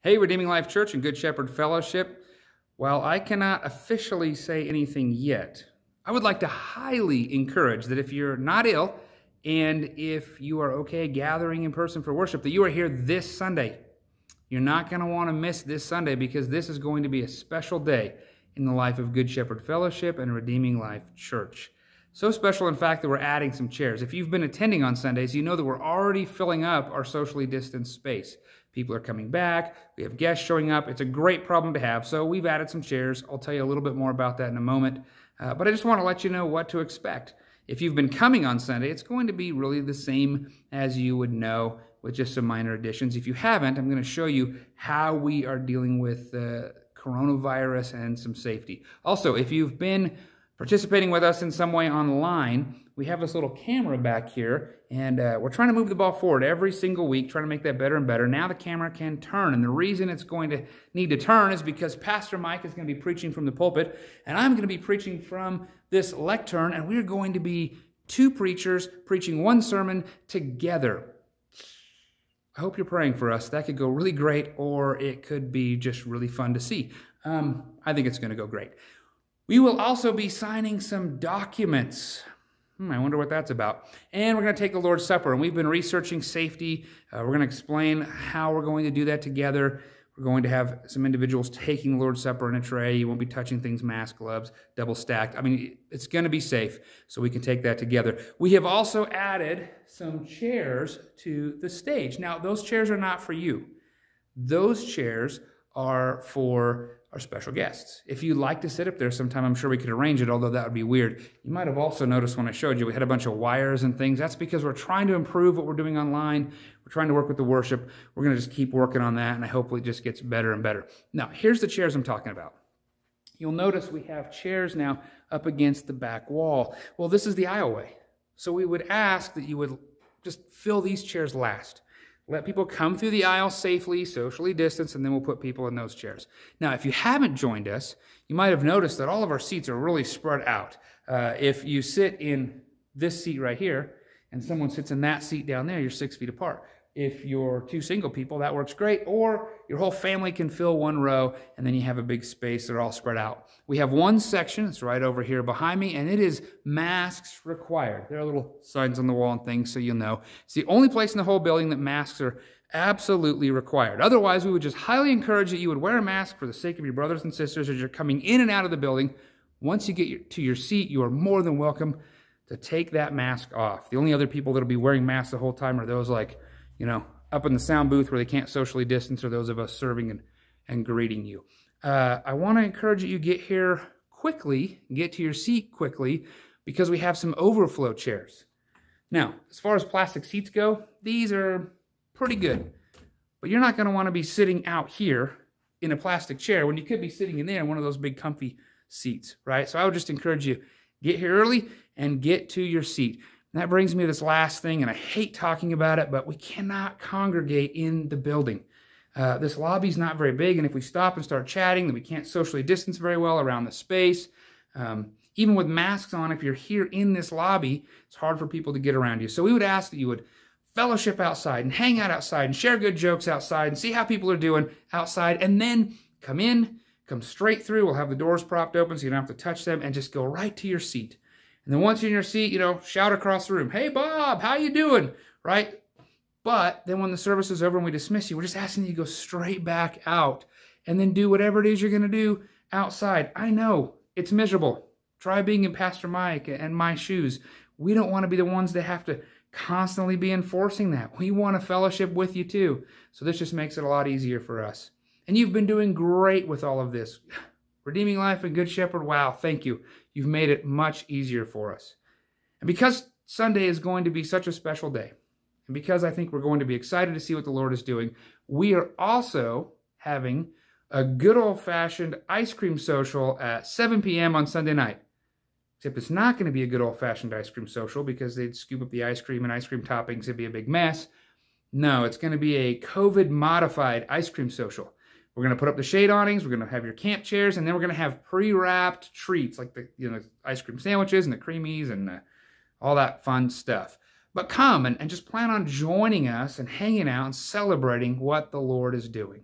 Hey, Redeeming Life Church and Good Shepherd Fellowship. While I cannot officially say anything yet, I would like to highly encourage that if you're not ill and if you are okay gathering in person for worship, that you are here this Sunday. You're not going to want to miss this Sunday because this is going to be a special day in the life of Good Shepherd Fellowship and Redeeming Life Church. So special, in fact, that we're adding some chairs. If you've been attending on Sundays, you know that we're already filling up our socially distanced space. People are coming back. We have guests showing up. It's a great problem to have, so we've added some chairs. I'll tell you a little bit more about that in a moment, but I just want to let you know what to expect. If you've been coming on Sunday, it's going to be really the same as you would know with just some minor additions. If you haven't, I'm going to show you how we are dealing with coronavirus and some safety. Also, if you've been participating with us in some way online, we have this little camera back here, and we're trying to move the ball forward every single week, trying to make that better and better. Now the camera can turn, and the reason it's going to need to turn is because Pastor Mike is going to be preaching from the pulpit, and I'm going to be preaching from this lectern, and we're going to be two preachers preaching one sermon together. I hope you're praying for us. That could go really great, or it could be just really fun to see. I think it's going to go great. We will also be signing some documents. I wonder what that's about. And we're going to take the Lord's Supper, and we've been researching safety. We're going to explain how we're going to do that together. We're going to have some individuals taking the Lord's Supper in a tray. You won't be touching things, mask, gloves, double stacked. I mean, it's going to be safe, so we can take that together. We have also added some chairs to the stage. Now, those chairs are not for you. Those chairs are for our special guests. If you'd like to sit up there sometime, I'm sure we could arrange it, although that would be weird. You might have also noticed when I showed you, we had a bunch of wires and things. That's because we're trying to improve what we're doing online. We're trying to work with the worship. We're going to just keep working on that, and hopefully it just gets better and better. Now, here's the chairs I'm talking about. You'll notice we have chairs now up against the back wall. Well, this is the aisleway. So we would ask that you would just fill these chairs last. Let people come through the aisle safely, socially distanced, and then we'll put people in those chairs. Now, if you haven't joined us, you might have noticed that all of our seats are really spread out. If you sit in this seat right here, and someone sits in that seat down there, you're 6 feet apart. If you're two single people, that works great. Or your whole family can fill one row, and then you have a big space. They're all spread out. We have one section. It's right over here behind me, and it is masks required. There are little signs on the wall and things, so you'll know. It's the only place in the whole building that masks are absolutely required. Otherwise, we would just highly encourage that you would wear a mask for the sake of your brothers and sisters as you're coming in and out of the building. Once you get to your seat, you are more than welcome to take that mask off. The only other people that will be wearing masks the whole time are those up in the sound booth where they can't socially distance, or those of us serving and greeting you. I want to encourage you get here quickly, get to your seat quickly, because we have some overflow chairs. Now, as far as plastic seats go, these are pretty good, but you're not going to want to be sitting out here in a plastic chair when you could be sitting in there in one of those big comfy seats, right? So I would just encourage you, get here early and get to your seat. And that brings me to this last thing, and I hate talking about it, but we cannot congregate in the building. This lobby's not very big, and if we stop and start chatting, then we can't socially distance very well around the space. Even with masks on, if you're here in this lobby, it's hard for people to get around you. So we would ask that you would fellowship outside and hang out outside and share good jokes outside and see how people are doing outside, and then come straight through. We'll have the doors propped open so you don't have to touch them, and just go right to your seat. And then once you're in your seat, shout across the room, "Hey, Bob, how you doing?" Right? But then when the service is over and we dismiss you, we're just asking you to go straight back out and then do whatever it is you're going to do outside. I know it's miserable. Try being in Pastor Mike and my shoes. We don't want to be the ones that have to constantly be enforcing that. We want to fellowship with you too. So this just makes it a lot easier for us. And you've been doing great with all of this. Redeeming Life and Good Shepherd, wow, thank you. You've made it much easier for us. And because Sunday is going to be such a special day, and because I think we're going to be excited to see what the Lord is doing, we are also having a good old-fashioned ice cream social at 7 p.m. on Sunday night. Except it's not going to be a good old-fashioned ice cream social because they'd scoop up the ice cream and ice cream toppings. It'd be a big mess. No, it's going to be a COVID-modified ice cream social. We're going to put up the shade awnings, we're going to have your camp chairs, and then we're going to have pre-wrapped treats like the ice cream sandwiches and the creamies and all that fun stuff. But come and just plan on joining us and hanging out and celebrating what the Lord is doing.